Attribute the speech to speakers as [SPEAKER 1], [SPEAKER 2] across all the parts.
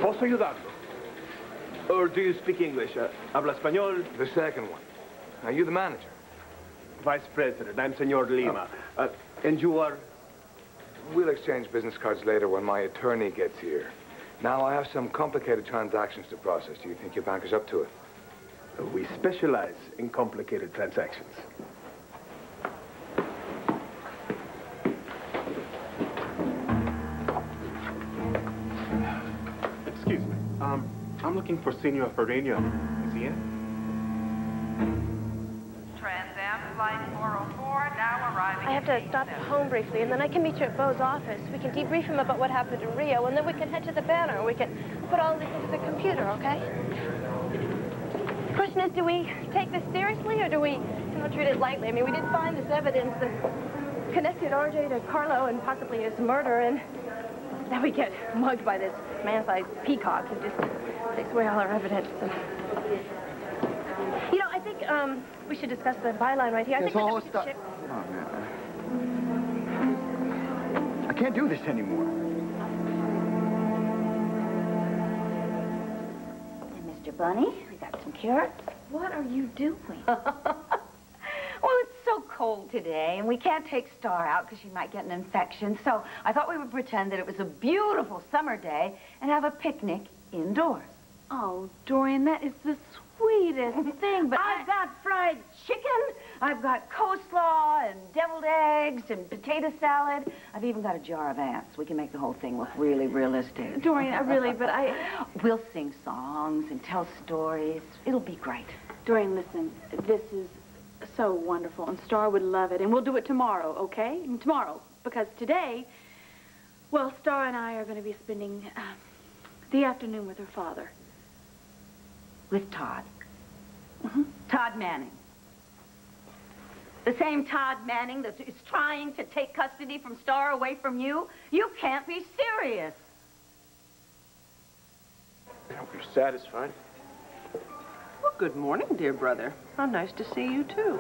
[SPEAKER 1] ¿Posso ayudarlo? Or do you speak English? ¿Habla español?
[SPEAKER 2] The second one. Are you the manager?
[SPEAKER 1] Vice President. I'm Senor Lima. And you are?
[SPEAKER 2] We'll exchange business cards later when my attorney gets here. Now, I have some complicated transactions to process. Do you think your bank is up to it?
[SPEAKER 1] We specialize in complicated transactions.
[SPEAKER 3] Excuse me. I'm looking for Senor Ferreño. Is he in?
[SPEAKER 4] Trans Am flight 404 now arriving.
[SPEAKER 5] I have to stop at home briefly, and then I can meet you at Beau's office. We can debrief him about what happened in Rio, and then we can head to the banner. We can put all this into the computer, okay? The question is, do we take this seriously, or do we, treat it lightly? I mean, we did find this evidence that connected RJ to Carlo and possibly his murder, and then we get mugged by this man-sized peacock who just takes away all our evidence. And... You know, I think we should discuss the byline right here. I think we should ship...
[SPEAKER 6] Oh, man. I can't do this anymore.
[SPEAKER 7] And Mr. Bunny, we got some carrots. What are you doing? Well, it's so cold today, and we can't take Star out because she might get an infection. So I thought we would pretend that it was a beautiful summer day and have a picnic indoors.
[SPEAKER 8] Oh, Dorian, that is the sweetest thing, but
[SPEAKER 7] I've got fried chicken, I've got coleslaw and deviled eggs and potato salad. I've even got a jar of ants. We can make the whole thing look really realistic.
[SPEAKER 8] Dorian,
[SPEAKER 7] We'll sing songs and tell stories. It'll be great.
[SPEAKER 8] Dorian, listen, this is so wonderful, and Star would love it, and we'll do it tomorrow, okay? Tomorrow, because today, well, Star and I are going to be spending the afternoon with her father.
[SPEAKER 7] With Todd?
[SPEAKER 8] Mm-hmm.
[SPEAKER 7] Todd Manning. The same Todd Manning that is trying to take custody from Star away from you? You can't be serious.
[SPEAKER 3] I hope you're satisfied.
[SPEAKER 9] Well, good morning, dear brother. How nice to see you, too.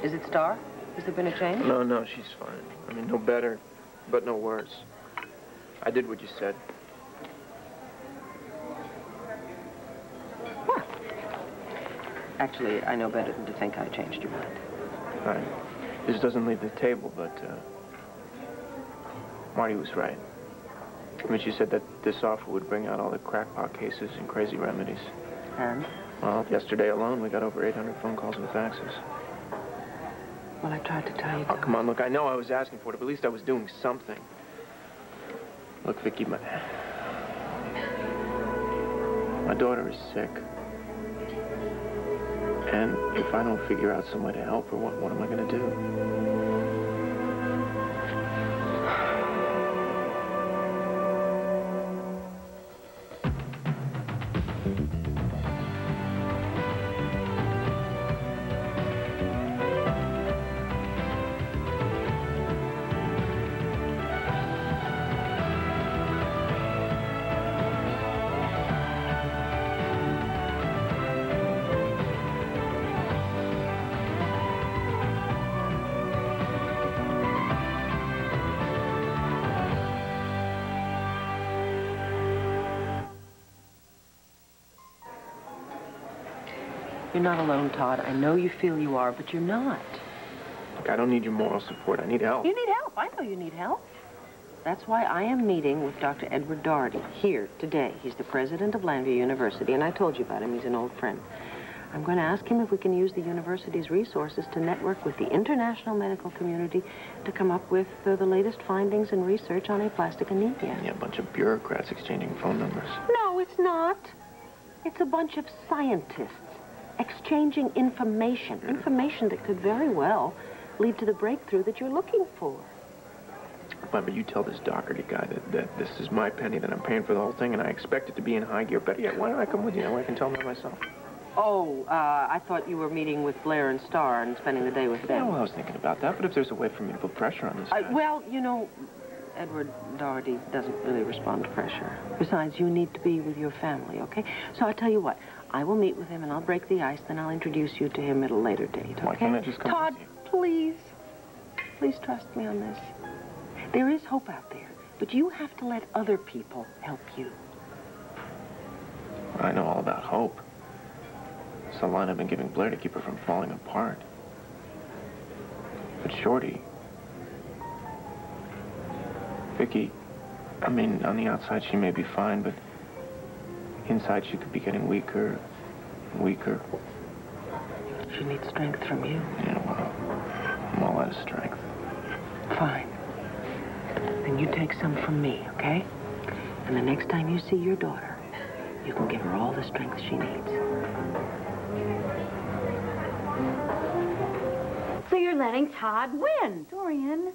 [SPEAKER 9] Is it Star? Has there been a change?
[SPEAKER 3] No, she's fine. I mean, no better, but no worse. I did what you said.
[SPEAKER 9] What? Actually, I know better than to think I changed your mind.
[SPEAKER 3] All right. This doesn't leave the table, but, Marty was right. I mean, she said that this offer would bring out all the crackpot cases and crazy remedies.
[SPEAKER 9] And?
[SPEAKER 3] Well, yesterday alone, we got over 800 phone calls and faxes.
[SPEAKER 9] Well, I tried to tell you.
[SPEAKER 3] Oh, come on, look, I know I was asking for it, but at least I was doing something. Look, Vicky, my daughter is sick. And if I don't figure out some way to help her, what am I going to do?
[SPEAKER 9] You're not alone, Todd. I know you feel you are, but you're not.
[SPEAKER 3] Look, I don't need your moral support. I need help.
[SPEAKER 9] You need help. I know you need help. That's why I am meeting with Dr. Edward Doherty here today. He's the president of Llanview University, and I told you about him. He's an old friend. I'm going to ask him if we can use the university's resources to network with the international medical community to come up with the latest findings and research on aplastic anemia.
[SPEAKER 3] Yeah, a bunch of bureaucrats exchanging phone numbers.
[SPEAKER 9] No, it's not. It's a bunch of scientists exchanging information that could very well lead to the breakthrough that you're looking for.
[SPEAKER 3] But you tell this Doherty guy that this is my penny, that I'm paying for the whole thing, and I expect it to be in high gear. Better yet, why don't I come with you? That way I can tell him that myself.
[SPEAKER 9] Oh, I thought you were meeting with Blair and Starr and spending the day with them.
[SPEAKER 3] Yeah, well, I was thinking about that, but if there's a way for me to put pressure on this guy...
[SPEAKER 9] Well, you know, Edward Doherty doesn't really respond to pressure. Besides, you need to be with your family, okay? So I tell you what, I will meet with him and I'll break the ice, then I'll introduce you to him at a later date, okay?
[SPEAKER 3] Why can't I just come
[SPEAKER 9] Todd,
[SPEAKER 3] with you?
[SPEAKER 9] please. Please trust me on this. There is hope out there, but you have to let other people help you.
[SPEAKER 3] I know all about hope. It's the line I've been giving Blair to keep her from falling apart. But Shorty... Vicky, I mean, on the outside she may be fine, but inside she could be getting weaker and weaker.
[SPEAKER 9] She needs strength from you.
[SPEAKER 3] Yeah, well, I'm all out of strength.
[SPEAKER 9] Fine. Then you take some from me, okay? And the next time you see your daughter, you can give her all the strength she needs.
[SPEAKER 8] So you're letting Todd win, Dorian.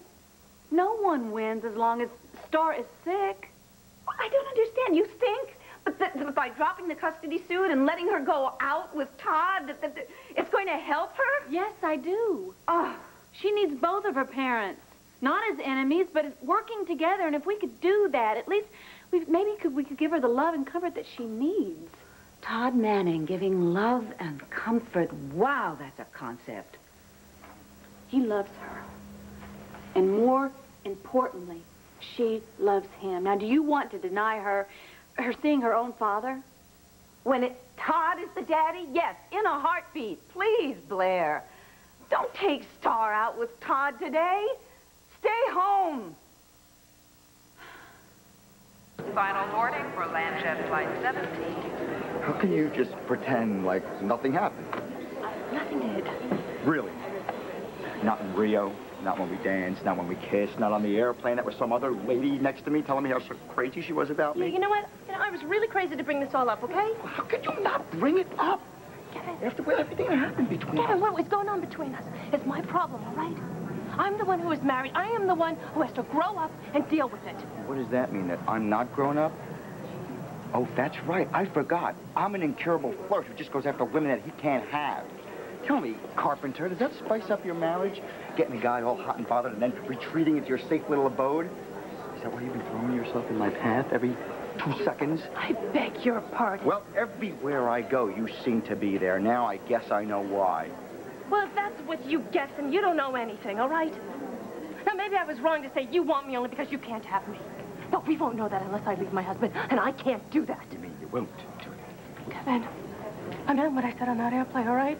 [SPEAKER 8] No one wins as long as Star is sick.
[SPEAKER 7] I don't understand. You think that by dropping the custody suit and letting her go out with Todd, that it's going to help her?
[SPEAKER 8] Yes, I do.
[SPEAKER 7] Oh.
[SPEAKER 8] She needs both of her parents. Not as enemies, but as working together. And if we could do that, at least we could give her the love and comfort that she needs.
[SPEAKER 7] Todd Manning giving love and comfort. Wow, that's a concept.
[SPEAKER 8] He loves her. And more importantly, she loves him. Now, do you want to deny her seeing her own father?
[SPEAKER 7] When Todd is the daddy? Yes, in a heartbeat. Please, Blair. Don't take Star out with Todd today. Stay home.
[SPEAKER 4] Final boarding for Landjet Flight 17.
[SPEAKER 6] How can you just pretend like nothing happened?
[SPEAKER 8] Nothing did.
[SPEAKER 6] Really? Not in Rio, not when we danced, not when we kissed, not on the airplane. That was some other lady next to me telling me how so crazy she was about me.
[SPEAKER 5] You know what? I was really crazy to bring this all up, okay?
[SPEAKER 6] Well, how could you not bring it up? After everything that happened between us.
[SPEAKER 5] Kevin, what was going on between us? It's my problem, all right? I'm the one who is married. I am the one who has to grow up and deal with it.
[SPEAKER 6] What does that mean, that I'm not grown up? Oh, that's right. I forgot. I'm an incurable flirt who just goes after women that he can't have. Tell me, Carpenter, does that spice up your marriage? Getting a guy all hot and bothered and then retreating into your safe little abode? Is that why you've been throwing yourself in my path every 2 seconds?
[SPEAKER 5] I beg your pardon.
[SPEAKER 6] Well, everywhere I go, you seem to be there. Now I guess I know why.
[SPEAKER 5] Well, if that's what you guess, then you don't know anything, all right? Now, maybe I was wrong to say you want me only because you can't have me. But we won't know that unless I leave my husband, and I can't do that.
[SPEAKER 6] You mean you won't do that?
[SPEAKER 5] Kevin, I meant what I said on that airplane, all right?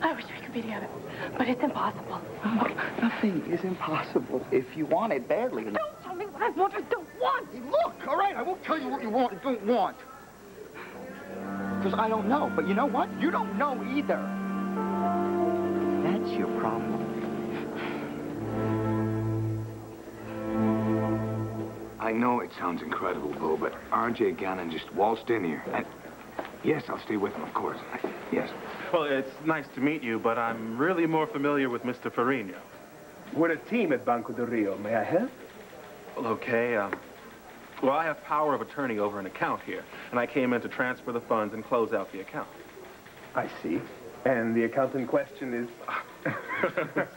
[SPEAKER 5] I wish we could be together, but it's impossible.
[SPEAKER 6] Oh, nothing is impossible if you want it badly enough.
[SPEAKER 5] Don't tell me what I want or don't want.
[SPEAKER 6] Look, all right, I won't tell you what you want and don't want. Because I don't know. But you know what? You don't know either. That's your problem.
[SPEAKER 2] I know it sounds incredible, Bo, but R.J. Gannon just waltzed in here. And yes, I'll stay with him, of course. Yes.
[SPEAKER 10] Well, it's nice to meet you, but I'm really more familiar with Mr. Farino.
[SPEAKER 1] We're a team at Banco de Rio. May I help?
[SPEAKER 10] Well, okay, well, I have power of attorney over an account here, and I came in to transfer the funds and close out the account.
[SPEAKER 1] I see. And the account in question is...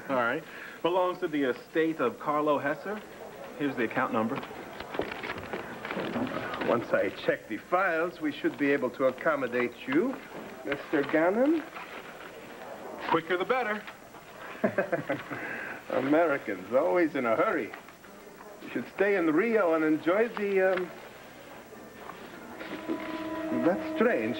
[SPEAKER 10] All right. Belongs to the estate of Carlo Hesser. Here's the account number.
[SPEAKER 1] Once I check the files, we should be able to accommodate you, Mr. Gannon.
[SPEAKER 10] Quicker the better.
[SPEAKER 1] Americans, always in a hurry. You should stay in Rio and enjoy the, That's strange.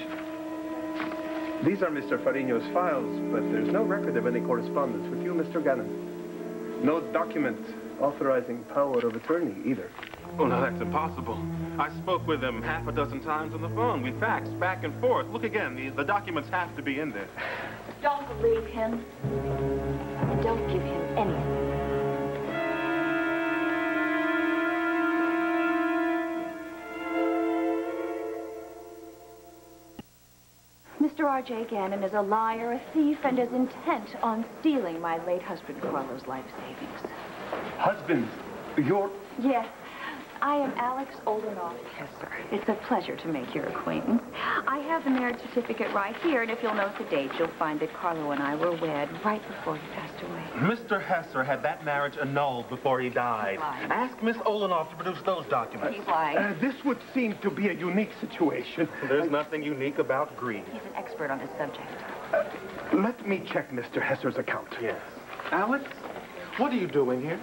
[SPEAKER 1] These are Mr. Farino's files, but there's no record of any correspondence with you, Mr. Gannon. No document authorizing power of attorney, either.
[SPEAKER 10] Oh, no, that's impossible. I spoke with him half a dozen times on the phone. We faxed back and forth. Look again, the documents have to be in there.
[SPEAKER 7] Don't believe him. And don't give him anything.
[SPEAKER 8] Mr. R.J. Gannon is a liar, a thief, and is intent on stealing my late husband Carlo's life savings.
[SPEAKER 1] Husband, you're...
[SPEAKER 8] Yes, I am Alex Oltl. Yes, sir. It's a pleasure to make your acquaintance. I have the marriage certificate right here, and if you'll note the date, you'll find that Carlo and I were wed right before he passed away.
[SPEAKER 10] Mr. Hesser had that marriage annulled before he died. Ask Miss Olenoff to produce those documents.
[SPEAKER 8] He's lying.
[SPEAKER 1] This would seem to be a unique situation.
[SPEAKER 10] There's nothing unique about greed.
[SPEAKER 8] He's an expert on his subject.
[SPEAKER 1] Let me check Mr. Hesser's account.
[SPEAKER 10] Yes. Alex, what are you doing here?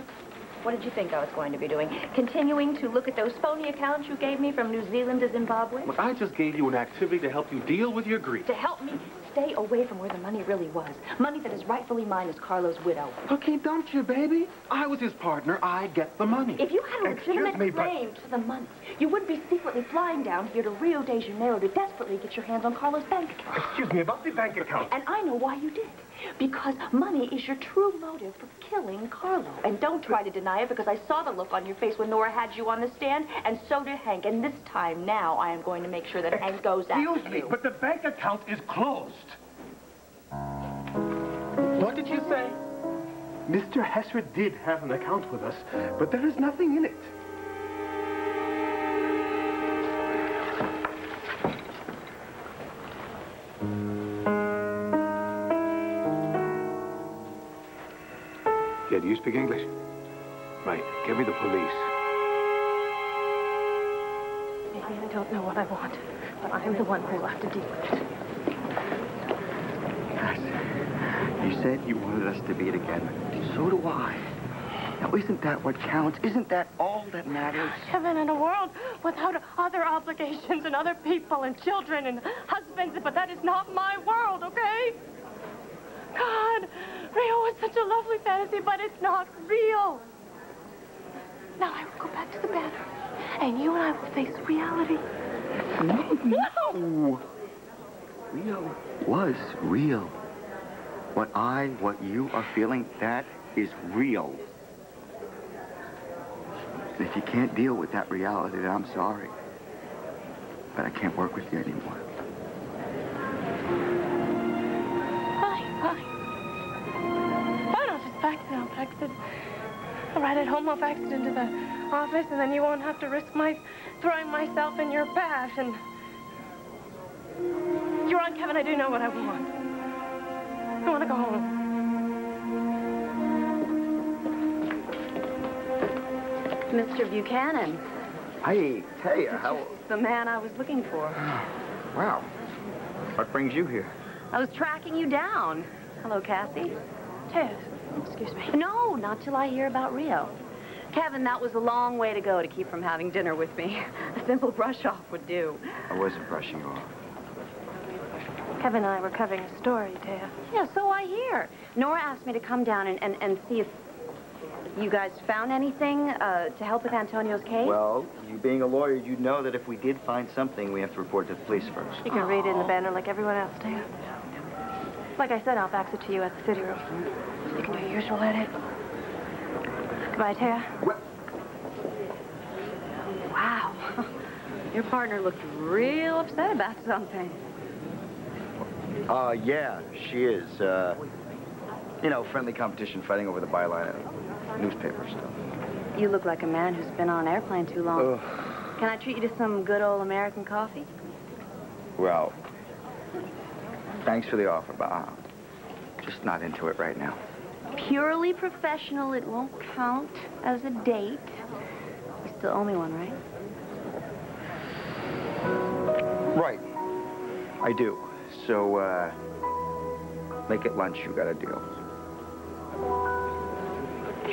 [SPEAKER 7] What did you think I was going to be doing? Continuing to look at those phony accounts you gave me from New Zealand to Zimbabwe?
[SPEAKER 10] Look, I just gave you an activity to help you deal with your grief.
[SPEAKER 7] To help me stay away from where the money really was. Money that is rightfully mine as Carlo's widow.
[SPEAKER 10] Okay, don't you, baby? I was his partner. I get the money.
[SPEAKER 7] If you had a legitimate claim to the money, you wouldn't be secretly flying down here to Rio de Janeiro to desperately get your hands on Carlo's bank account.
[SPEAKER 1] Excuse me, about the bank account.
[SPEAKER 7] And I know why you did. Because money is your true motive for killing Carlo. And don't try to deny it, because I saw the look on your face when Nora had you on the stand, and so did Hank. And this time now, I am going to make sure that Hank goes after
[SPEAKER 1] Excuse me,
[SPEAKER 7] you.
[SPEAKER 1] but the bank account is closed.
[SPEAKER 10] What did you say?
[SPEAKER 1] Mr. Hesser did have an account with us, but there is nothing in it.
[SPEAKER 2] Yeah, do you speak English? Right, give me the police.
[SPEAKER 5] Maybe I don't know what I want, but I'm the one who will have to deal with it.
[SPEAKER 6] You said you wanted us to be together. So do I. Now, isn't that what counts? Isn't that all that matters?
[SPEAKER 5] Kevin, in a world without other obligations and other people and children and husbands, but that is not my world, okay? God, Rio was such a lovely fantasy, but it's not real. Now I will go back to the banner, and you and I will face reality.
[SPEAKER 6] No! Rio was real. What you are feeling, that is real. And if you can't deal with that reality, then I'm sorry. But I can't work with you anymore.
[SPEAKER 5] Fine. I'll just fax it. I'll fax it. I'll write it home. I'll fax it into the office, and then you won't have to risk my throwing myself in your path. And you're on, Kevin. I do know what I want. I want to go home.
[SPEAKER 7] Mr. Buchanan.
[SPEAKER 6] Hey, Taya, how...
[SPEAKER 7] The man I was looking for.
[SPEAKER 6] Wow. What brings you here?
[SPEAKER 7] I was tracking you down. Hello, Cassie.
[SPEAKER 5] Tess, excuse me.
[SPEAKER 7] No, not till I hear about Rio. Kevin, that was a long way to go to keep from having dinner with me. A simple brush-off would do.
[SPEAKER 6] I wasn't brushing you off.
[SPEAKER 5] Kevin and I were covering a story, Taya.
[SPEAKER 7] Yeah, so I hear. Nora asked me to come down and see if you guys found anything to help with Antonio's case.
[SPEAKER 6] Well, you being a lawyer, you know that if we did find something, we have to report to the police first.
[SPEAKER 5] You can read it in the banner like everyone else, Taya. Like I said, I'll fax it to you at the city room. You can do your usual edit. Goodbye, Taya.
[SPEAKER 6] What?
[SPEAKER 7] Wow. Your partner looked real upset about something.
[SPEAKER 6] Yeah, she is. You know, friendly competition fighting over the byline of newspaper stuff.
[SPEAKER 7] You look like a man who's been on an airplane too long. Can I treat you to some good old American coffee?
[SPEAKER 6] Well, thanks for the offer, but I'm just not into it right now.
[SPEAKER 7] Purely professional, it won't count as a date. You still owe me one, right?
[SPEAKER 6] Right. I do. So, make it lunch. You got a deal.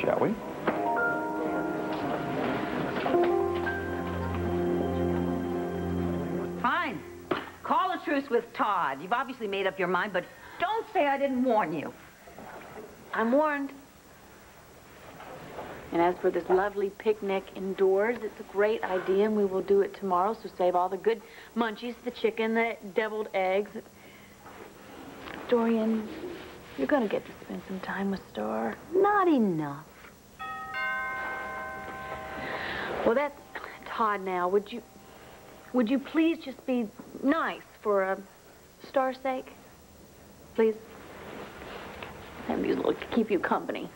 [SPEAKER 6] Shall we?
[SPEAKER 7] Fine. Call a truce with Todd. You've obviously made up your mind, but don't say I didn't warn you.
[SPEAKER 5] I'm warned.
[SPEAKER 8] And as for this lovely picnic indoors, it's a great idea, and we will do it tomorrow, so save all the good munchies, the chicken, the deviled eggs. Dorian, you're going to get to spend some time with Star.
[SPEAKER 7] Not enough.
[SPEAKER 8] Well, that's Todd now. Would you please just be nice for Star's sake? Please? Maybe it'll keep you company.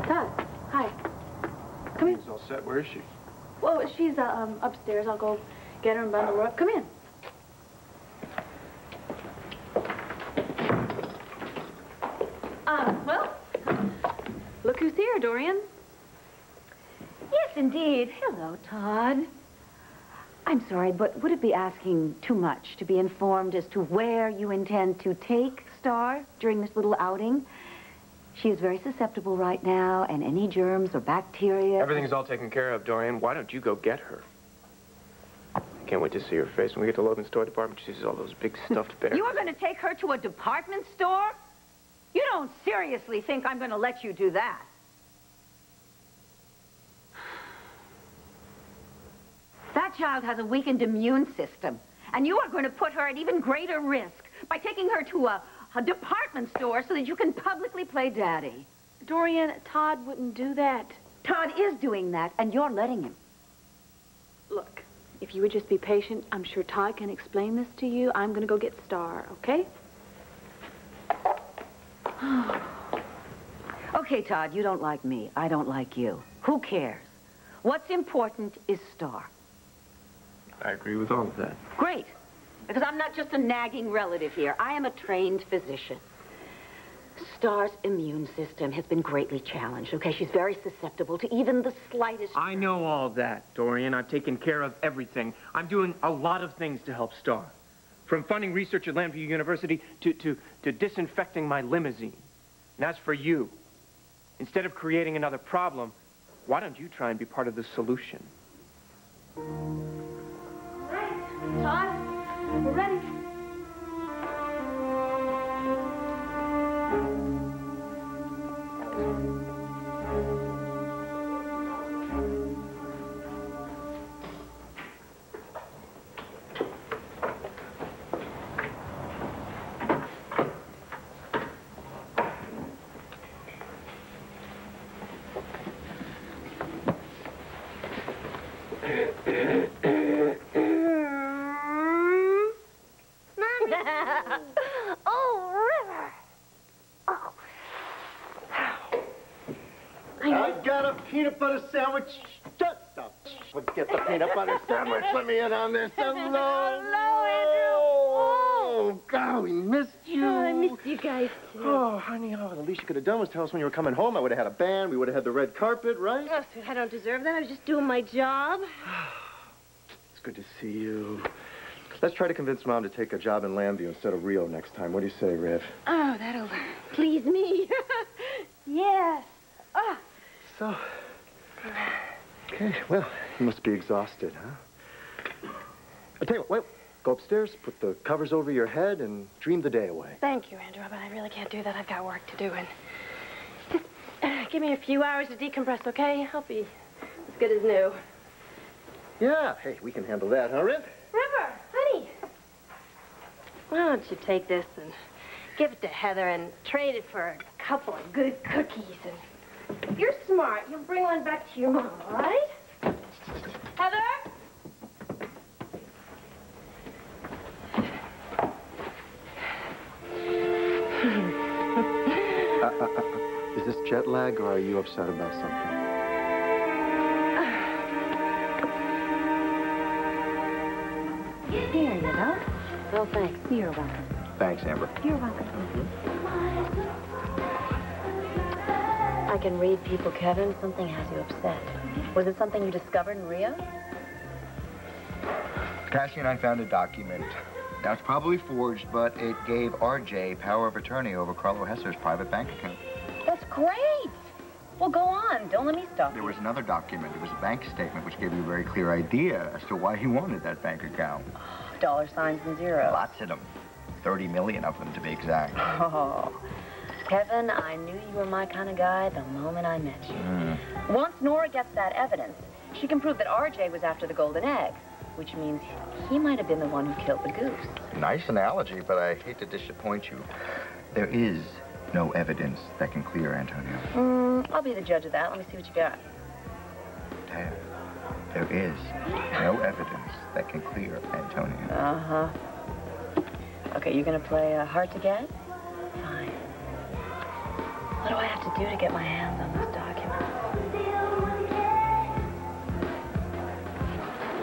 [SPEAKER 8] Todd, hi. Come in.
[SPEAKER 3] She's all set. Where is she?
[SPEAKER 8] Well, she's upstairs. I'll go get her and bundle her up. Come in. Well, look who's here, Dorian.
[SPEAKER 7] Yes, indeed. Hello, Todd. I'm sorry, but would it be asking too much to be informed as to where you intend to take Star during this little outing? She is very susceptible right now, and any germs or bacteria...
[SPEAKER 3] Everything's all taken care of, Dorian. Why don't you go get her? I can't wait to see her face when we get to Logan's toy department. She sees all those big stuffed bears.
[SPEAKER 7] You are going to take her to a department store? You don't seriously think I'm going to let you do that? That child has a weakened immune system, and you are going to put her at even greater risk by taking her to a department store so that you can publicly play daddy.
[SPEAKER 8] Dorian, Todd wouldn't do that.
[SPEAKER 7] Todd is doing that, and you're letting him.
[SPEAKER 8] Look, if you would just be patient, I'm sure Todd can explain this to you. I'm going to go get Star, okay?
[SPEAKER 7] Okay, Todd, you don't like me. I don't like you. Who cares? What's important is Star.
[SPEAKER 3] I agree with all of that.
[SPEAKER 7] Great. Because I'm not just a nagging relative here. I am a trained physician. Star's immune system has been greatly challenged, okay? She's very susceptible to even the slightest...
[SPEAKER 3] I know all that, Dorian. I've taken care of everything. I'm doing a lot of things to help Star. From funding research at Llanview University to disinfecting my limousine. And as for you, instead of creating another problem, why don't you try and be part of the solution?
[SPEAKER 8] Todd, we're ready.
[SPEAKER 11] Peanut butter sandwich. Shut up. Forget the peanut butter sandwich. Let me in on this. Hello.
[SPEAKER 5] Hello, Andrew.
[SPEAKER 11] Oh, God, we missed you.
[SPEAKER 5] Oh, I missed you guys, too.
[SPEAKER 11] Oh, honey, the least you could have done was tell us when you were coming home. I would have had a band. We would have had the red carpet, right?
[SPEAKER 5] Oh, sweet, I don't deserve that. I was just doing my job.
[SPEAKER 11] It's good to see you. Let's try to convince Mom to take a job in Llanview instead of Rio next time. What do you say, Riv?
[SPEAKER 5] Oh, that'll please me. Yes. Ah.
[SPEAKER 11] So, okay, well, you must be exhausted, huh? I'll tell you what, wait, go upstairs, put the covers over your head, and dream the day away.
[SPEAKER 5] Thank you, Andrew, but I really can't do that. I've got work to do, and just give me a few hours to decompress, okay? I'll be as good as new.
[SPEAKER 11] Yeah, hey, we can handle that, huh, Riv?
[SPEAKER 5] River, honey, why don't you take this and give it to Heather and trade it for a couple of good cookies and... You're smart. You'll bring one back to your mom, all right? Heather?
[SPEAKER 11] Is this jet lag, or are you upset about something?
[SPEAKER 7] Here, you know. Oh, thanks. You're welcome.
[SPEAKER 11] Thanks, Amber.
[SPEAKER 7] You're welcome. I can read people, Kevin. Something has you upset. Was it something you discovered in Rio?
[SPEAKER 6] Cassie and I found a document. Now, it's probably forged, but it gave RJ power of attorney over Carlo Hesser's private bank account.
[SPEAKER 7] That's great. Well, go on. Don't let me stop
[SPEAKER 6] There
[SPEAKER 7] you.
[SPEAKER 6] was another document. It was a bank statement which gave you a very clear idea as to why he wanted that bank account.
[SPEAKER 7] Dollar signs and zeros.
[SPEAKER 6] Lots of them. 30 million of them, to be exact.
[SPEAKER 7] Oh. Kevin, I knew you were my kind of guy the moment I met you. Once Nora gets that evidence, she can prove that RJ was after the golden egg, which means he might have been the one who killed the goose.
[SPEAKER 6] Nice analogy, but I hate to disappoint you. There is no evidence that can clear Antonio.
[SPEAKER 7] I'll be the judge of that. Let me see what you got.
[SPEAKER 6] Ted, there is no evidence that can clear Antonio.
[SPEAKER 7] Uh-huh. Okay, you're gonna play hard to get? Fine. What do I have to do to get my hands on this document?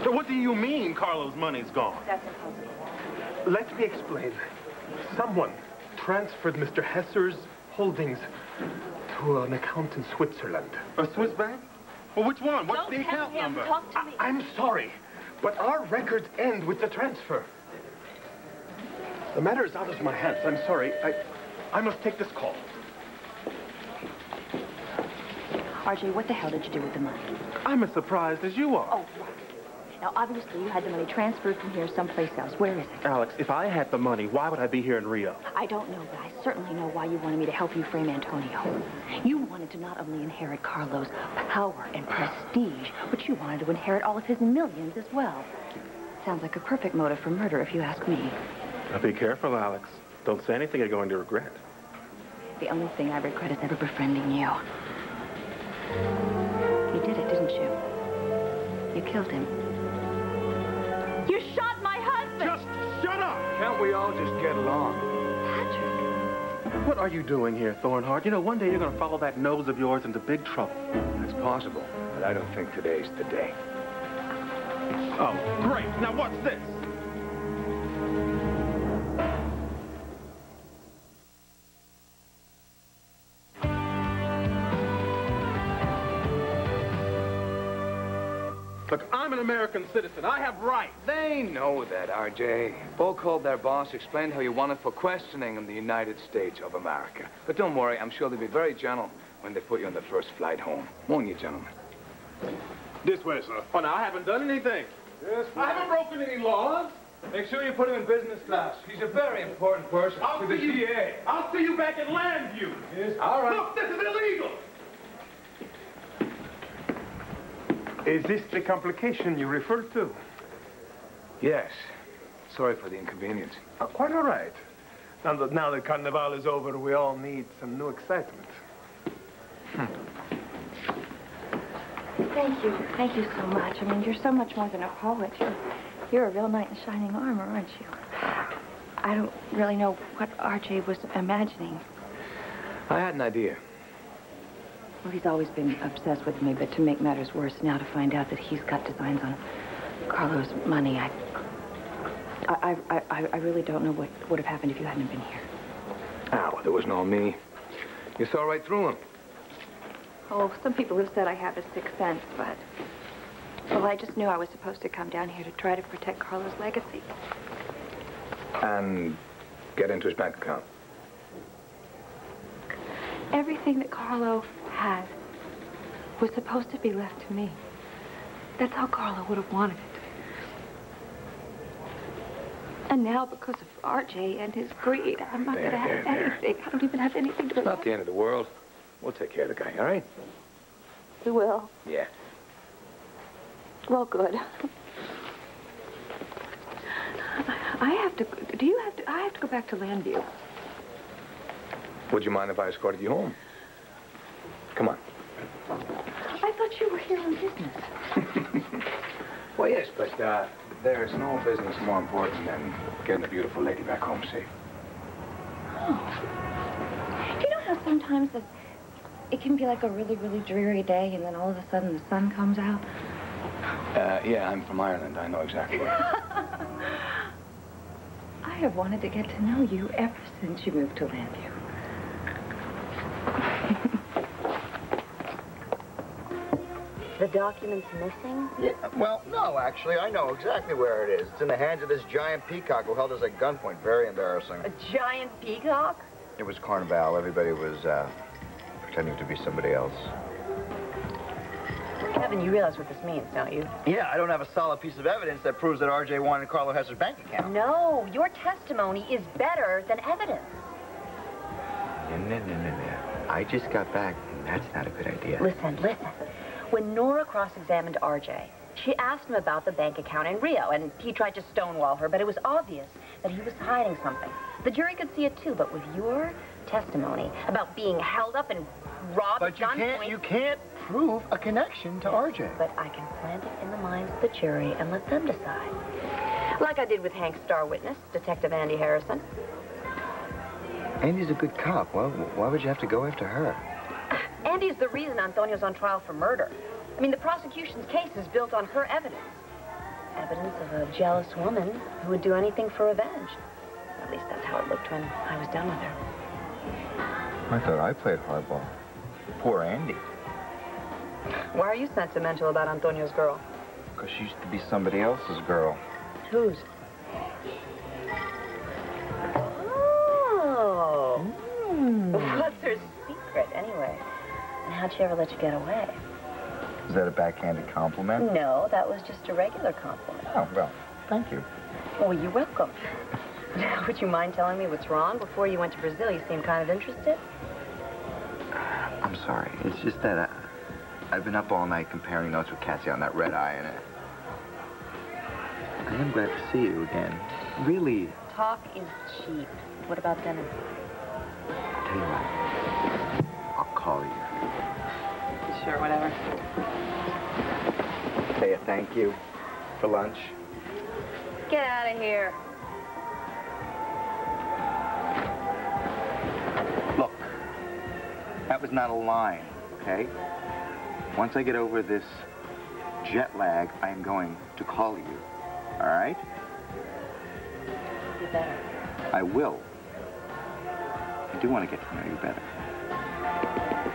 [SPEAKER 10] So what do you mean Carlo's money's gone?
[SPEAKER 7] That's impossible.
[SPEAKER 1] Let me explain. Someone transferred Mr. Hesser's holdings to an account in Switzerland.
[SPEAKER 10] A Swiss bank? Well, which one? What's
[SPEAKER 7] Don't
[SPEAKER 10] the account
[SPEAKER 7] tell him.
[SPEAKER 10] number?
[SPEAKER 7] Talk to me.
[SPEAKER 1] I'm sorry, But our records end with the transfer. The matter is out of my hands. I'm sorry. I must take this call.
[SPEAKER 8] RJ, what the hell did you do with the money?
[SPEAKER 1] I'm as surprised as you are.
[SPEAKER 8] Oh, right. Now, obviously, you had the money transferred from here someplace else. Where is it?
[SPEAKER 1] Alex, if I had the money, why would I be here in Rio?
[SPEAKER 8] I don't know, but I certainly know why you wanted me to help you frame Antonio. You wanted to not only inherit Carlo's power and prestige, but you wanted to inherit all of his millions as well. Sounds like a perfect motive for murder, if you ask me.
[SPEAKER 1] Now be careful, Alex. Don't say anything you're going to regret.
[SPEAKER 8] The only thing I regret is ever befriending you. You did it, didn't you? You killed him. You shot my husband!
[SPEAKER 1] Just shut up!
[SPEAKER 2] Can't we all just get along?
[SPEAKER 8] Patrick.
[SPEAKER 1] What are you doing here, Thornhart? You know, one day you're going to follow that nose of yours into big trouble.
[SPEAKER 2] It's possible, but I don't think today's the day.
[SPEAKER 1] Oh, great. Now what's this? Look, I'm an American citizen. I have rights.
[SPEAKER 2] They know that, RJ. Bo called their boss, explained how you wanted for questioning in the United States of America. But don't worry, I'm sure they'll be very gentle when they put you on the first flight home. Won't you, gentlemen?
[SPEAKER 10] This way, sir.
[SPEAKER 1] Oh, now, I haven't done anything.
[SPEAKER 2] Yes,
[SPEAKER 1] I haven't broken any laws.
[SPEAKER 2] Make sure you put him in business class. He's a very important person to the DA.
[SPEAKER 1] I'll see you back at Landview.
[SPEAKER 2] Yes, all right.
[SPEAKER 1] Look, this is illegal. Is this the complication you referred to?
[SPEAKER 2] Yes. Sorry for the inconvenience.
[SPEAKER 1] Oh, quite all right. Now that Carnival is over, we all need some new excitement.
[SPEAKER 8] Thank you. Thank you so much. I mean, you're so much more than a poet. You're a real knight in shining armor, aren't you? I don't really know what RJ was imagining.
[SPEAKER 2] I had an idea.
[SPEAKER 8] Well, he's always been obsessed with me, but to make matters worse, now to find out that he's got designs on Carlo's money, I really don't know what would have happened if you hadn't been here.
[SPEAKER 2] Ah, well, there was no me. You saw right through him.
[SPEAKER 8] Oh, some people have said I have a sixth sense, but... Well, I just knew I was supposed to come down here to try to protect Carlo's legacy.
[SPEAKER 2] And get into his bank account.
[SPEAKER 8] Everything that Carlo had was supposed to be left to me. That's how Carlo would have wanted it. And now, because of RJ and his greed, I'm not going to have anything. I don't even have anything to...
[SPEAKER 2] It's not the end of the world. We'll take care of the guy, all right?
[SPEAKER 8] You will?
[SPEAKER 2] Yeah.
[SPEAKER 8] Well, good. I have to... Do you have to... I have to go back to Landview.
[SPEAKER 2] Would you mind if I escorted you home? Come on.
[SPEAKER 8] I thought you were here on business.
[SPEAKER 2] Well, yes, but there's no business more important than getting a beautiful lady back home safe.
[SPEAKER 8] Oh. Do you know how sometimes it can be like a really, really dreary day, and then all of a sudden the sun comes out?
[SPEAKER 2] Yeah, I'm from Ireland. I know exactly what.
[SPEAKER 8] I have wanted to get to know you ever since you moved to Landview.
[SPEAKER 7] The document's missing?
[SPEAKER 6] Yeah, well, no, actually. I know exactly where it is. It's in the hands of this giant peacock who held us at gunpoint. Very embarrassing.
[SPEAKER 7] A giant peacock?
[SPEAKER 6] It was Carnival. Everybody was pretending to be somebody else.
[SPEAKER 7] Kevin, you realize what this means, don't you?
[SPEAKER 6] Yeah, I don't have a solid piece of evidence that proves that R.J. wanted Carlo Hesser's bank account.
[SPEAKER 7] No, your testimony is better than evidence.
[SPEAKER 6] No. I just got back, and that's not a good idea.
[SPEAKER 7] Listen. When Nora cross-examined RJ, she asked him about the bank account in Rio, and he tried to stonewall her, but it was obvious that he was hiding something. The jury could see it too, but with your testimony about being held up and robbed at gunpoint...
[SPEAKER 6] But you can't prove a connection to RJ.
[SPEAKER 7] But I can plant it in the minds of the jury and let them decide. Like I did with Hank's star witness, Detective Andy Harrison.
[SPEAKER 6] Andy's a good cop. Well, why would you have to go after her?
[SPEAKER 7] Andy's the reason Antonio's on trial for murder. I mean, the prosecution's case is built on her evidence. Evidence of a jealous woman who would do anything for revenge. At least that's how it looked when I was done with her.
[SPEAKER 6] I thought I played hardball. Poor Andy.
[SPEAKER 7] Why are you sentimental about Antonio's girl?
[SPEAKER 6] because she used to be somebody else's girl.
[SPEAKER 9] Whose? Oh. What's her secret, anyway? And how'd she ever let you get away?
[SPEAKER 6] Is that a backhanded compliment?
[SPEAKER 9] No, that was just a regular compliment.
[SPEAKER 6] Oh, well, thank you.
[SPEAKER 9] Oh, you're welcome. Would you mind telling me what's wrong? Before you went to Brazil, you seemed kind of interested.
[SPEAKER 6] I'm sorry. It's just that I've been up all night comparing notes with Cassie on that red eye, and I am glad to see you again. Really.
[SPEAKER 9] Talk is cheap. What about dinner?
[SPEAKER 6] I'll tell you what. I'll call you.
[SPEAKER 9] Sure, whatever.
[SPEAKER 6] Say a thank you for lunch.
[SPEAKER 9] Get out of here.
[SPEAKER 6] Look, that was not a line, okay? Once I get over this jet lag, I am going to call you, all right?
[SPEAKER 9] You better.
[SPEAKER 6] I will. I do want to get to know you better.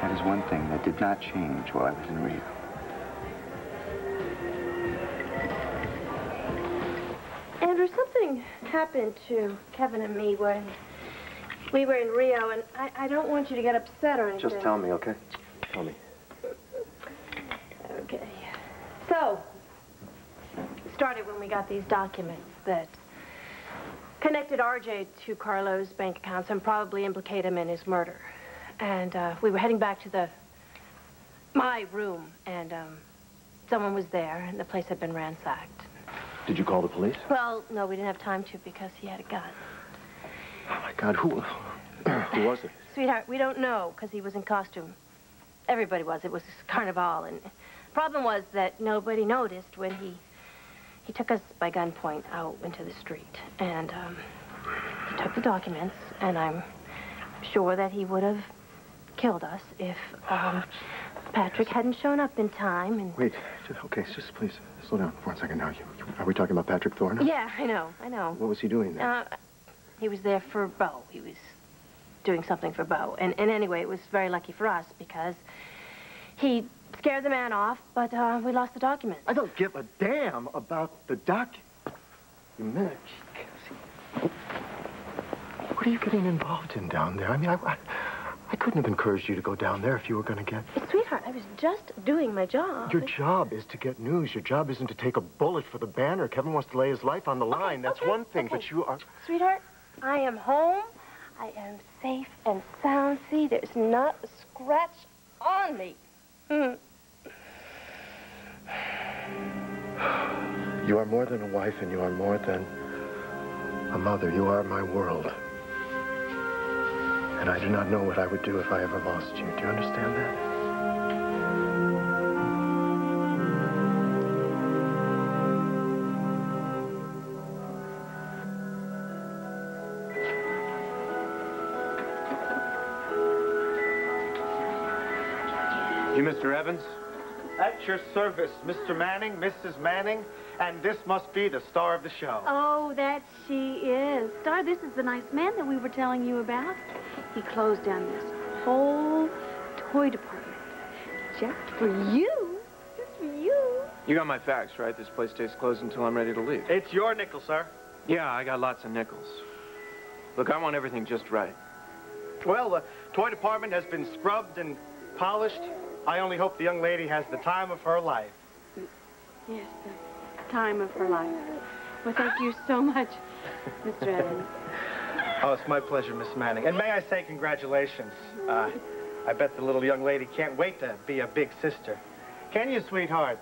[SPEAKER 6] That is one thing that did not change while I was in Rio.
[SPEAKER 5] Andrew, something happened to Kevin and me when we were in Rio, and I don't want you to get upset or anything.
[SPEAKER 11] Just tell me, okay? Tell me.
[SPEAKER 5] Okay. So, it started when we got these documents that connected RJ to Carlo's bank accounts and probably implicate him in his murder. And we were heading back to my room, and someone was there, and the place had been ransacked.
[SPEAKER 11] Did you call the police?
[SPEAKER 5] Well, no, we didn't have time to because he had a gun.
[SPEAKER 11] Oh, my God, who was it?
[SPEAKER 5] Sweetheart, we don't know because he was in costume. Everybody was. It was Carnival, and the problem was that nobody noticed when he took us by gunpoint out into the street. And he took the documents, and I'm sure that he would have killed us if Patrick hadn't shown up in time. And
[SPEAKER 11] Wait, okay, just please, slow down for 1 second now. Are we talking about Patrick Thorne?
[SPEAKER 5] Yeah, I know.
[SPEAKER 11] What was he doing there?
[SPEAKER 5] He was there for Bo. He was doing something for Bo. And anyway, it was very lucky for us because he scared the man off, but we lost the documents.
[SPEAKER 11] I don't give a damn about the documents. What are you getting involved in down there? I mean, I couldn't have encouraged you to go down there if you were going to get...
[SPEAKER 5] Sweetheart, I was just doing my job.
[SPEAKER 11] Your job is to get news. Your job isn't to take a bullet for the banner. Kevin wants to lay his life on the line. That's one thing, but you are...
[SPEAKER 5] Sweetheart, I am home. I am safe and sound. See, there's not a scratch on me.
[SPEAKER 11] You are more than a wife, and you are more than a mother. You are my world. And I do not know what I would do if I ever lost you. Do you understand that?
[SPEAKER 3] You Mr. Evans?
[SPEAKER 12] At your service, Mr. Manning, Mrs. Manning, and this must be the star of the show.
[SPEAKER 8] Oh, that she is. Star, this is the nice man that we were telling you about. He closed down this whole toy department just for you. Just for you.
[SPEAKER 3] You got my facts, right? This place stays closed until I'm ready to leave.
[SPEAKER 12] It's your nickel, sir.
[SPEAKER 3] Yeah, I got lots of nickels. Look, I want everything just right.
[SPEAKER 12] Well, the toy department has been scrubbed and polished. I only hope the young lady has the time of her life.
[SPEAKER 8] Yes, the time of her life. Well, thank you so much, Mr. Evans.
[SPEAKER 12] Oh, it's my pleasure, Miss Manning. And may I say congratulations. I bet the little young lady can't wait to be a big sister. Can you, sweetheart?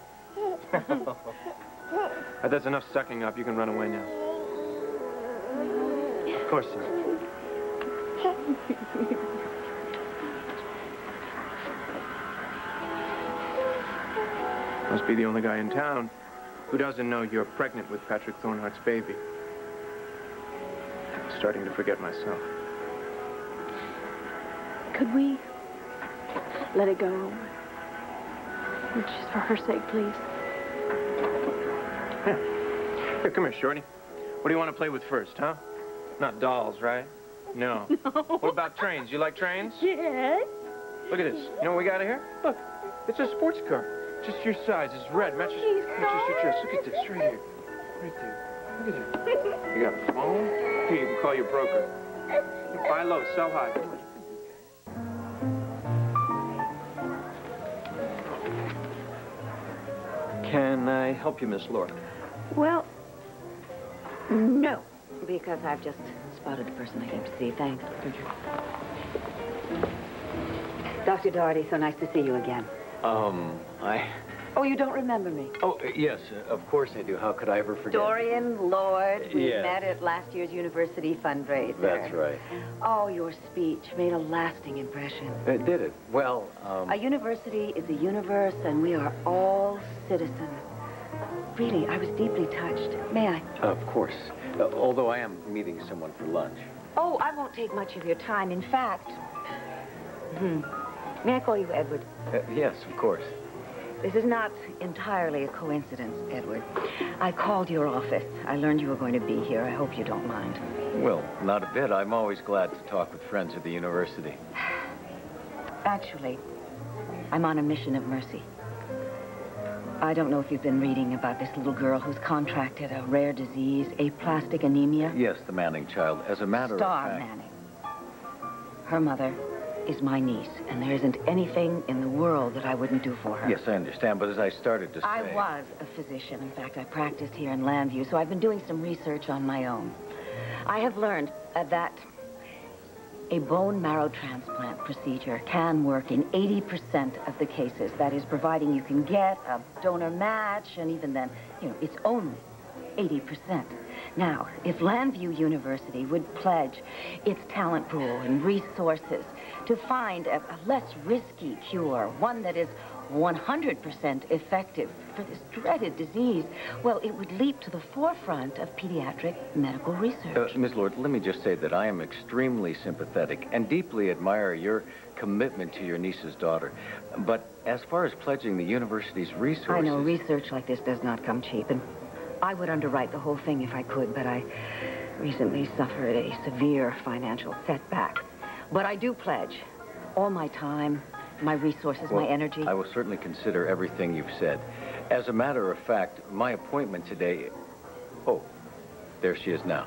[SPEAKER 3] That's enough sucking up. You can run away now.
[SPEAKER 12] Of course, sir.
[SPEAKER 3] Must be the only guy in town who doesn't know you're pregnant with Patrick Thornhart's baby. I'm starting to forget myself.
[SPEAKER 8] Could we let it go? Just for her sake, please.
[SPEAKER 3] Yeah. Here, come here, Shorty. What do you want to play with first, huh? Not dolls, right? No.
[SPEAKER 8] No.
[SPEAKER 3] What about trains? You like trains?
[SPEAKER 8] Yes.
[SPEAKER 3] Look at this. You know what we got here? Look, it's a sports car. Just your size. It's red. Matches your dress. Look at this, right here. Right there. Look at it. You got a phone? Here, you can call your broker. Buy low, sell high. Come on.
[SPEAKER 13] Can I help you, Miss Laura?
[SPEAKER 7] Well, no, because I've just spotted the person I came to see. Thanks.
[SPEAKER 13] Thank you.
[SPEAKER 7] Dr. Doherty, so nice to see you again. Oh, you don't remember me?
[SPEAKER 13] Oh, yes, of course I do. How could I ever forget?
[SPEAKER 7] Dorian Lord. We
[SPEAKER 13] Yes.
[SPEAKER 7] met at last year's university fundraiser.
[SPEAKER 13] That's right.
[SPEAKER 7] Oh, your speech made a lasting impression.
[SPEAKER 13] Did it? Well,
[SPEAKER 7] A university is a universe, and we are all citizens. Really, I was deeply touched. May I?
[SPEAKER 13] Of course. Although I am meeting someone for lunch.
[SPEAKER 7] Oh, I won't take much of your time. In fact, may I call you Edward?
[SPEAKER 13] Yes, of course.
[SPEAKER 7] This is not entirely a coincidence, Edward. I called your office. I learned you were going to be here. I hope you don't mind.
[SPEAKER 13] Well, not a bit. I'm always glad to talk with friends at the university.
[SPEAKER 7] Actually, I'm on a mission of mercy. I don't know if you've been reading about this little girl who's contracted a rare disease, aplastic anemia.
[SPEAKER 13] Yes, the Manning child. As a matter
[SPEAKER 7] Star
[SPEAKER 13] of fact...
[SPEAKER 7] Manning. Her mother is my niece, and there isn't anything in the world that I wouldn't do for her.
[SPEAKER 13] Yes, I understand, but as I started to say...
[SPEAKER 7] I was a physician. In fact, I practiced here in Llanview, so I've been doing some research on my own. I have learned that a bone marrow transplant procedure can work in 80% of the cases. That is, providing you can get a donor match, and even then, you know, it's only 80%. Now, if Llanview University would pledge its talent pool and resources to find a less risky cure, one that is 100% effective for this dreaded disease, well, it would leap to the forefront of pediatric medical research.
[SPEAKER 13] Ms. Lord, let me just say that I am extremely sympathetic and deeply admire your commitment to your niece's daughter. But as far as pledging the university's resources...
[SPEAKER 7] I know research like this does not come cheap, and I would underwrite the whole thing if I could, but I recently suffered a severe financial setback. But I do pledge all my time, my resources, my energy.
[SPEAKER 13] I will certainly consider everything you've said. As a matter of fact, my appointment today... Oh, there she is now.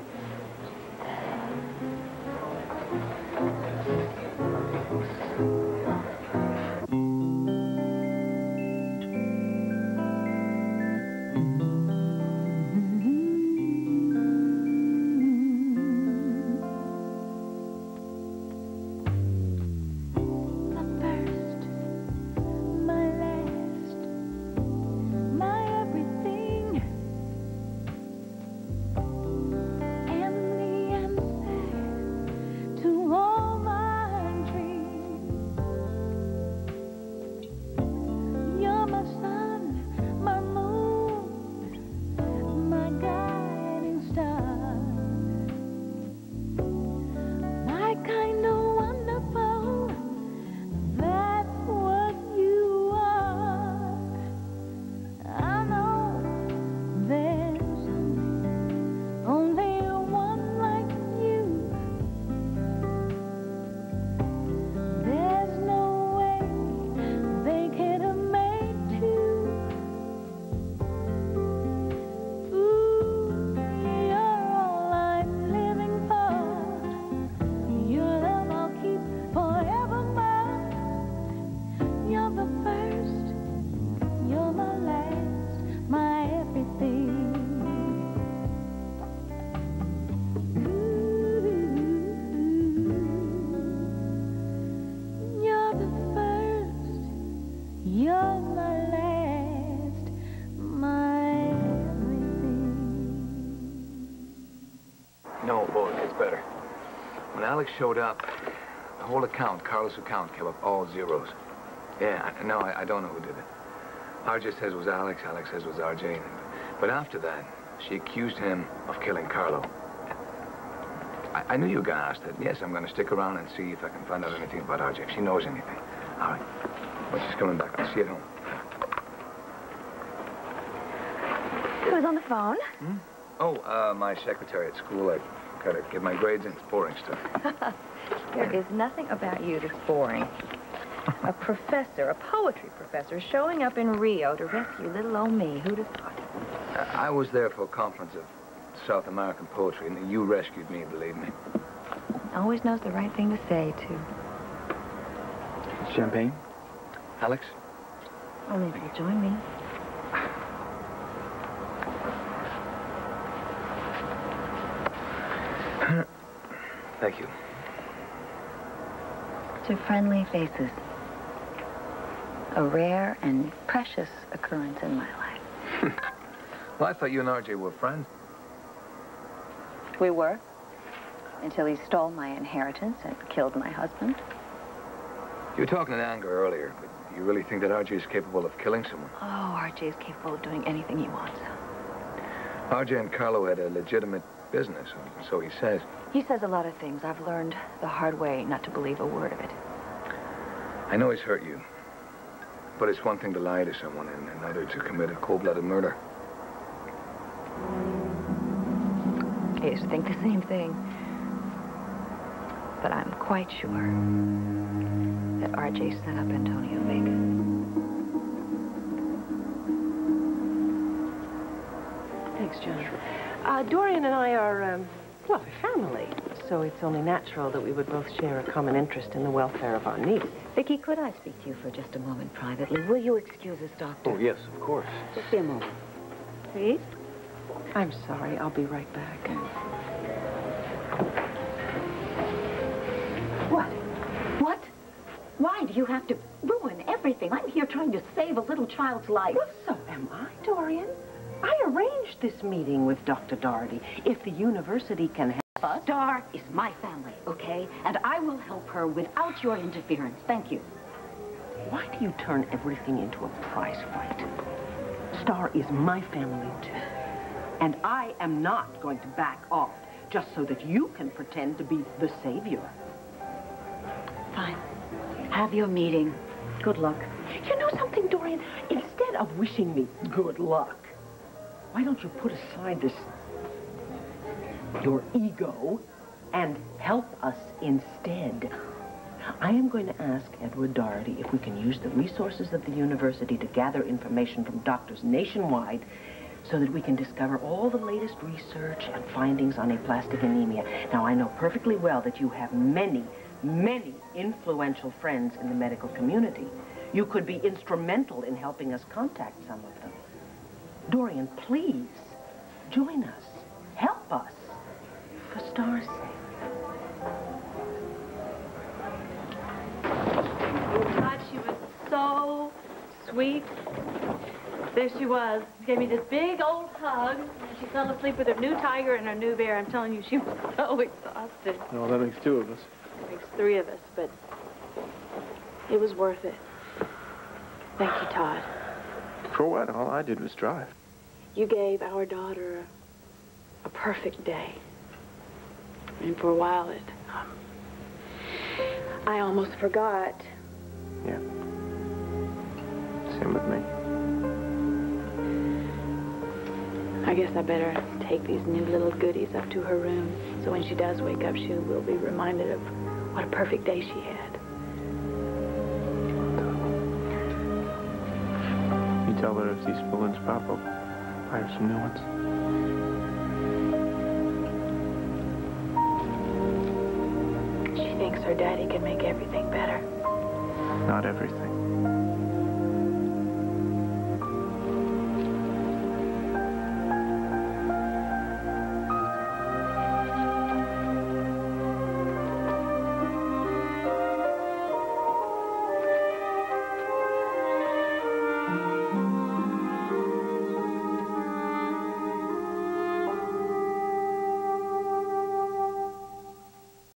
[SPEAKER 2] No, boy, it's better. When Alex showed up, the whole account, Carlos' account, came up all zeros. Yeah, no, I don't know who did it. RJ says it was Alex, Alex says it was RJ. But after that, she accused him of killing Carlo. I knew you were going to ask that. Yes, I'm going to stick around and see if I can find out anything about RJ, if she knows anything. All right. When she's coming back, I'll see you at home.
[SPEAKER 7] Who's on the phone?
[SPEAKER 2] Hmm? Oh, my secretary at school. I got to get my grades in. It's boring stuff.
[SPEAKER 14] There is nothing about you that's boring.
[SPEAKER 7] A professor, a poetry professor, showing up in Rio to rescue little old me. Who'd have thought?
[SPEAKER 2] I was there for a conference of South American poetry, and you rescued me, believe me.
[SPEAKER 7] Always knows the right thing to say, too.
[SPEAKER 11] Champagne?
[SPEAKER 2] Alex?
[SPEAKER 7] Only if you'll join me.
[SPEAKER 2] Thank you.
[SPEAKER 7] To friendly faces. A rare and precious occurrence in my life.
[SPEAKER 2] Well, I thought you and RJ were friends.
[SPEAKER 7] We were. Until he stole my inheritance and killed my husband.
[SPEAKER 2] You were talking in anger earlier, but you really think that RJ is capable of killing someone?
[SPEAKER 7] Oh, RJ is capable of doing anything he wants.
[SPEAKER 2] RJ and Carlo had a legitimate business, so he says.
[SPEAKER 7] He says a lot of things. I've learned the hard way not to believe a word of it.
[SPEAKER 2] I know he's hurt you, but it's one thing to lie to someone and another to commit a cold-blooded murder.
[SPEAKER 7] I used to think the same thing. But I'm quite sure that RJ set up Antonio Vega.
[SPEAKER 9] Thanks, John. Dorian and I are, well, family. So it's only natural that we would both share a common interest in the welfare of our niece.
[SPEAKER 7] Vicky, could I speak to you for just a moment privately? Will you excuse us, Doctor?
[SPEAKER 13] Oh, yes, of course.
[SPEAKER 7] Just be a moment. Please?
[SPEAKER 9] I'm sorry. I'll be right back.
[SPEAKER 7] What? Why do you have to ruin everything? I'm here trying to save a little child's life.
[SPEAKER 9] Well, so am I, Dorian. I arranged this meeting with Dr. Doherty. If the university can help us...
[SPEAKER 7] Star is my family, okay? And I will help her without your interference. Thank you.
[SPEAKER 9] Why do you turn everything into a prize fight? Star is my family, too. And I am not going to back off just so that you can pretend to be the savior.
[SPEAKER 7] Fine. Have your meeting. Good luck.
[SPEAKER 9] You know something, Dorian? Instead of wishing me good luck, why don't you put aside your ego and help us instead? I am going to ask Edward Doherty if we can use the resources of the university to gather information from doctors nationwide so that we can discover all the latest research and findings on aplastic anemia. Now, I know perfectly well that you have many influential friends in the medical community. You could be instrumental in helping us contact some of them. Dorian, please, join us. Help us. For Star's sake.
[SPEAKER 8] God, she was so sweet. There she was. Gave me this big old hug, and she fell asleep with her new tiger and her new bear. I'm telling you, she was so exhausted.
[SPEAKER 1] No, that makes two of us.
[SPEAKER 8] Makes three of us, but it was worth it. Thank you, Todd.
[SPEAKER 1] For what? All I did was drive.
[SPEAKER 8] You gave our daughter a perfect day. And for a while, I almost forgot.
[SPEAKER 1] Yeah. Same with me.
[SPEAKER 8] I guess I better take these new little goodies up to her room, so when she does wake up, she will be reminded of what a perfect day she had.
[SPEAKER 1] You tell her if these balloons pop up, buy her some new ones.
[SPEAKER 8] She thinks her daddy can make everything better.
[SPEAKER 1] Not everything.